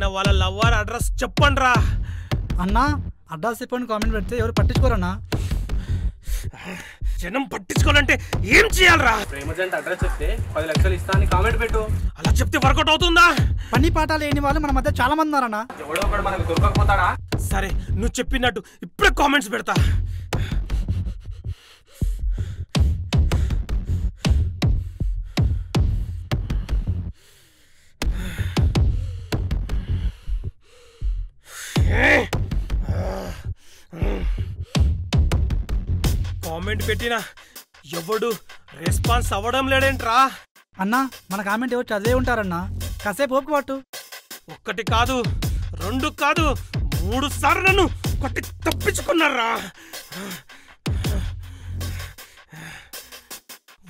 ఎవరైనా వాళ్ళ lover address చెప్పండి రా అన్నా. అడ్రస్ చెప్పండి కామెంట్ పెడితే ఎవరు పట్టించుకోరన్నా. జనం పట్టించుకోవాలంటే ఏం చేయాలరా? ప్రేమజంట అడ్రస్ చెప్తే 10 లక్షలు ఇస్తా అని కామెంట్ పెట్టు. అలా చెప్తే వర్కౌట్ అవుతుందా? పని పాఠాలు లేని వాళ్ళు మన మధ్య చాలా మంది ఉన్నారన్నా. ఎవడో ఒకడు మనకు దొరకకపోతాడా? సరే నువ్వు చెప్పినట్టు ఇప్పుడే కామెంట్స్ పెడతా. కామెంట్ పెట్టినా ఎవడు రెస్పాన్స్ అవ్వడం లేడేంట్రా? అన్నా మన కామెంట్ ఎవరు చదివే ఉంటారన్నా. కాసేపు ఓపిక పట్టు. 1 కాదు 2 కాదు 3 సార్లు నన్ను కొట్టి తప్పించుకున్నారా?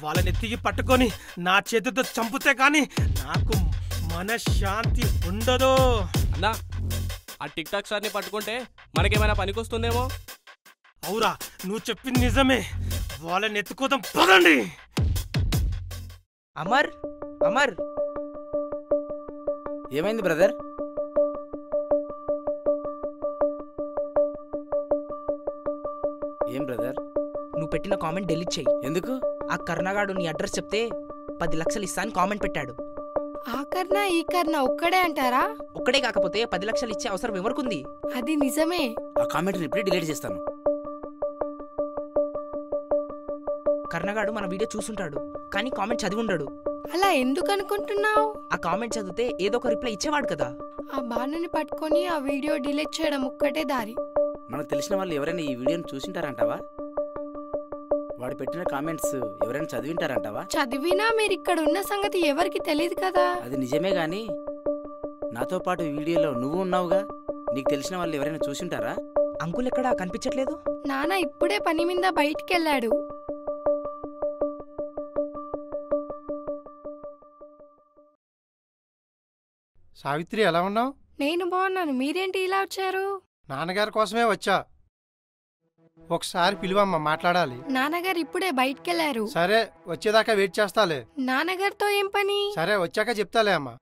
వాళ్ళని ఎత్తికి పట్టుకొని నా చేతితో చంపితే కానీ నాకు మనశ్శాంతి ఉండదు. అన్నా ఆ టిక్ టాక్ సార్ని పట్టుకుంటే మనకేమైనా పనికొస్తుందేమో. అవురా నువ్వు చెప్పింది నిజమే. వాళ్ళని ఎత్తుకోదాం పదండి. అమర్ అమర్ ఏమైంది బ్రదర్? ఏం బ్రదర్? నువ్వు పెట్టిన కామెంట్ డెలీట్ చెయ్యి. ఎందుకు? ఆ కర్ణగాడు నీ అడ్రస్ చెప్తే 10 లక్షలు ఇస్తా అని కామెంట్ పెట్టాడు. ఆ కర్ణ ఈ కర్ణ ఒక్కడే అంటారా? ఒక్కడే కాకపోతే 10 లక్షలు ఇచ్చే అవసరం ఎవరికుంది? అది నిజమే. ఆ కామెంట్ ఇప్పుడే డిలీట్ చేస్తాను. కర్ణగాడు మన వీడియో చూసుంటాడు కానీ కామెంట్ చదివి ఉండడు. అలా ఎందుకు అనుకుంటున్నావు? ఆ కామెంట్ చదివితే ఏదో ఒక రిప్లై ఇచ్చేవాడు కదా. ఆ బాణని పట్టుకొని ఆ వీడియో డిలీట్ చేయడం ఒక్కటే దారి. మనకు తెలిసిన వాళ్ళు ఎవరైనా ఈ వీడియోని చూసింటారంటావా? వాడు పెట్టిన కామెంట్స్ ఎవరైనా చదివింటారంటావా? చదివినా మీరు ఇక్కడ ఉన్న సంగతి ఎవరికి తెలియదు కదా. అది నిజమే గాని నాతో పాటు ఈ వీడియోలో నువ్వు ఉన్నావుగా, నీకు తెలిసిన వాళ్ళు ఎవరైనా చూసింటారా? అంకుల్ ఎక్కడా కనిపించట్లేదు. నాన్న ఇప్పుడే పని మీద బయటికెళ్ళాడు. సావిత్రి ఎలా ఉన్నావు? నేను బాగున్నాను. మీరేంటి ఇలా వచ్చారు? నాన్నగారి కోసమే వచ్చా. ఒకసారి పిలువమ్మా, మాట్లాడాలి. నాన్నగారు ఇప్పుడే బయటికెళ్లారు. సరే వచ్చేదాకా వెయిట్ చేస్తాలే. నాన్నగారితో ఏం పని? సరే వచ్చాక చెప్తాలే అమ్మా.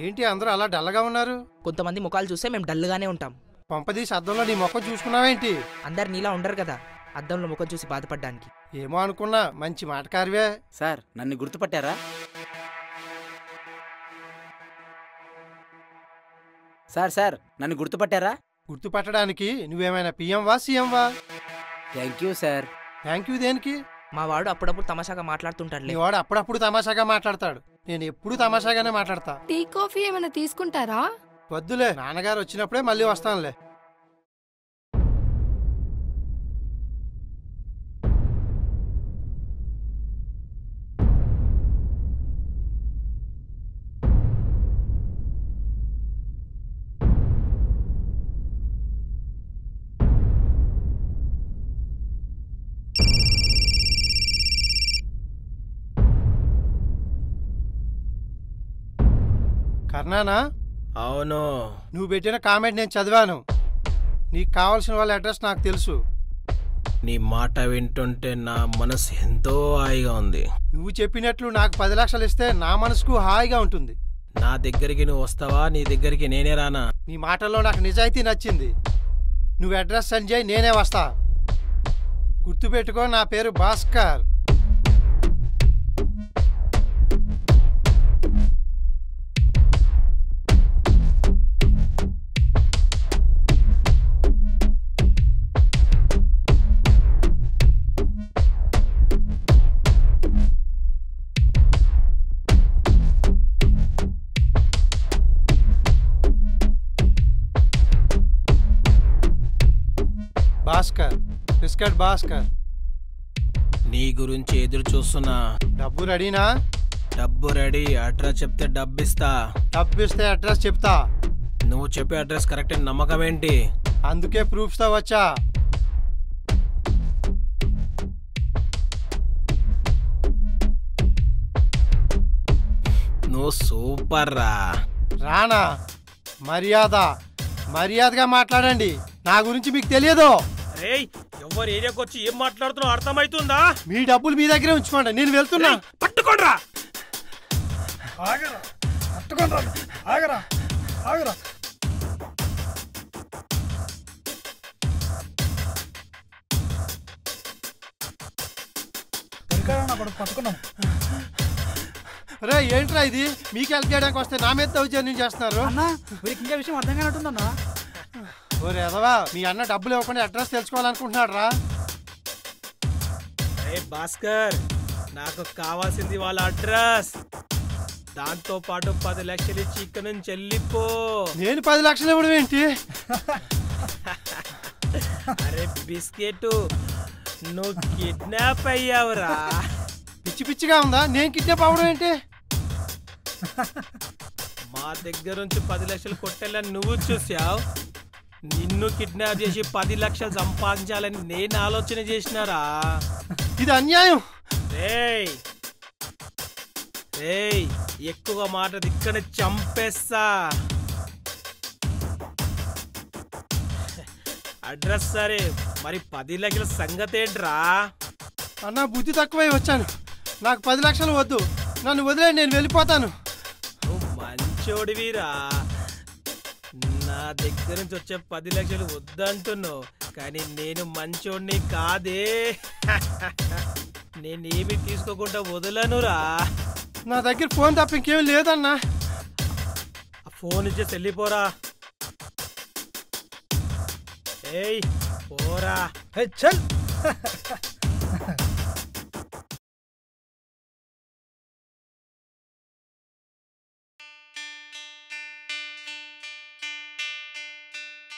ఏంటి అందరూ అలా డల్లగా ఉన్నారు? కొంతమంది ముఖాలు చూస్తే మేము డల్గానే ఉంటాం. పంపదీసి అద్దంలో నీ ముఖం చూసుకున్నావేంటి? అందరు నీలా ఉండరు కదా అద్దంలో ముఖం చూసి బాధపడ్డానికి. ఏమో అనుకున్నా, మంచి మాటకారివే. సార్ నన్ను గుర్తుపట్టారా? సార్ నన్ను గుర్తుపట్టారా? గుర్తుపట్టడానికి నువ్వేమైనా పిఎంవా సీఎంవా? Thank you sir. Thank you దేనికి? మా వాడు అప్పుడప్పుడు తమాషాగా మాట్లాడుతుంటాడు. నీ వాడు అప్పుడప్పుడు తమాషాగా మాట్లాడతాడు. నేను ఎప్పుడు తమాషాగానే మాట్లాడతా. టీ కాఫీ ఏమైనా తీసుకుంటారా? వద్దులే, నాన్నగారు వచ్చినప్పుడే మళ్ళీ వస్తానులే. కర్ణానా? అవును. నువ్వు పెట్టిన కామెంట్ నేను చదివాను. నీకు కావాల్సిన వాళ్ళ అడ్రస్ నాకు తెలుసు. నీ మాట వింటుంటే నా మనసు ఎంతో హాయిగా ఉంది. నువ్వు చెప్పినట్లు నాకు 10 లక్షలు ఇస్తే నా మనసుకు హాయిగా ఉంటుంది. నా దగ్గరికి నువ్వు వస్తావా? నీ దగ్గరికి నేనే రానా? నీ మాటల్లో నాకు నిజాయితీ నచ్చింది. నువ్వు అడ్రస్ సంజయ్, నేనే వస్తా. గుర్తుపెట్టుకో, నా పేరు భాస్కర్. భాస్కర్, బిస్కెట్ భాస్కర్. నీ గురించి ఎదురు చూస్తున్నా. డబ్బు రెడీనా? డబ్బు రెడీ. అడ్రస్ చెప్తే డబ్బిస్తా. డబ్బిస్తే అడ్రస్ చెప్తా. నువ్వు చెప్పే అడ్రస్ కరెక్ట్ అని నమ్మకం ఏంటి? అందుకే ప్రూఫ్స్ తో వచ్చా. నువ్వు సూపర్ రా. రానా? మర్యాదగా మాట్లాడండి. నా గురించి మీకు తెలియదు. రేయ్, ఎవరు ఏరియాకి వచ్చి ఏం మాట్లాడుతున్నావు అర్థమవుతుందా? మీ డబ్బులు మీ దగ్గరే ఉంచుకోండి, నేను వెళ్తున్నా. పట్టుకోండ్రా. ఆగరా పట్టుకుంటా ఆగరా ఆగరా పట్టుకున్నాం. రే ఏంట్రా ఇది? మీకు హెల్ప్ చేయడానికి వస్తే నా మీద దౌర్జన్యం చేస్తున్నారు. అన్న వీరికి ఇంకా విషయం అర్థం కానట్టుందన్నా. ఓరే ఎదవా, మీ అన్న డబ్బులు ఇవ్వకుండా అడ్రస్ తెలుసుకోవాలనుకుంటున్నాడు రా. భాస్కర్, నాకు కావాల్సింది వాళ్ళ అడ్రస్. దాంతో పాటు 10 లక్షలు ఇచ్చి ఇక్కడ నుంచి వెళ్ళిపో. నేను 10 లక్షలు ఇవ్వడం ఏంటి? అరే బిస్కెట్, నువ్వు కిడ్నాప్ అయ్యావురా. పిచ్చి పిచ్చిగా ఉందా? నేను కిడ్నాప్ అవ్వడం ఏంటి? మా దగ్గర నుంచి 10 లక్షలు కొట్టేళ్ళని నువ్వు చూసావు. నిన్ను కిడ్నాప్ చేసి 10 లక్షలు సంపాదించాలని నేను ఆలోచన చేసినారా. ఇది అన్యాయం. రేయ్ రేయ్, ఎక్కువ మాట ఇక్కడ చంపేస్తా. అడ్రస్ సరే, మరి 10 లక్షల సంగతి ఏంట్రా? అన్న బుద్ధి తక్కువై వచ్చాను. నాకు 10 లక్షలు వద్దు, నన్ను వదిలే, నేను వెళ్ళిపోతాను. నువ్వు మంచోడివిరా. నా దగ్గర నుంచి వచ్చే 10 లక్షలు వద్దంటున్నావు, కానీ నేను మంచోడిని కాదే. నేనేమి తీసుకోకుండా వదలనురా. నా దగ్గర ఫోన్ తప్ప ఇంకేం లేదన్నా. ఆ ఫోన్ ఇచ్చేసి వెళ్ళిపోరా. ఏయ్ పోరా. చల్